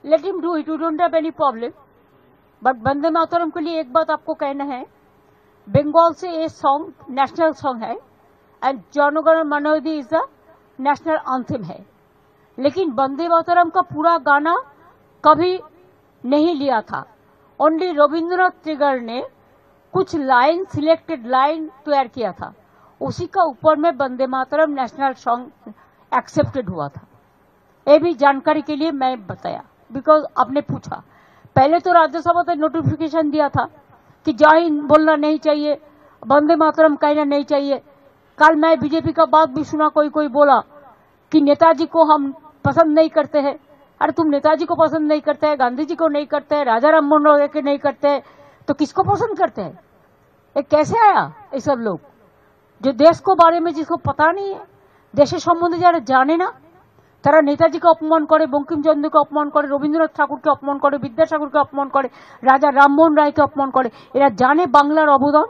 Late him do it, you don't have any problem. But Vande Mataram के लिए एक बात आपको कहना है, बंगाल से ये सॉन्ग नेशनल सॉन्ग है एंड जनगण मन अधि इज द नेशनल एंथम है, लेकिन वंदे मातरम का पूरा गाना कभी नहीं लिया था। ओनली रविंद्रनाथ टैगोर ने कुछ लाइन, सिलेक्टेड लाइन तैयार किया था, उसी का ऊपर में Vande Mataram national song accepted हुआ था। ये भी जानकारी के लिए मैं बताया, बिकॉज आपने पूछा। पहले तो राज्यसभा ने नोटिफिकेशन दिया था कि जय हिंद बोलना नहीं चाहिए, वंदे मातरम कहना नहीं चाहिए। कल मैं बीजेपी का बात भी सुना, कोई बोला कि नेताजी को हम पसंद नहीं करते हैं। अरे तुम नेताजी को पसंद नहीं करते हैं, गांधी जी को नहीं करते हैं, राजा राम मोहन राय के नहीं करते हैं, तो किसको पसंद करते हैं? ये कैसे आया? ये सब लोग जो देश को बारे में जिसको पता नहीं है, देशेर सम्बन्धे যারা জানে না, তারা নেতাজিকে অপমান করে, বঙ্কিমচন্দ্রকে অপমান করে, রবীন্দ্রনাথ ঠাকুরকে অপমান করে, বিদ্যাসাগরকে অপমান করে, রাজা রামমোহন রায়কে অপমান করে। এরা জানে বাংলার অবদান,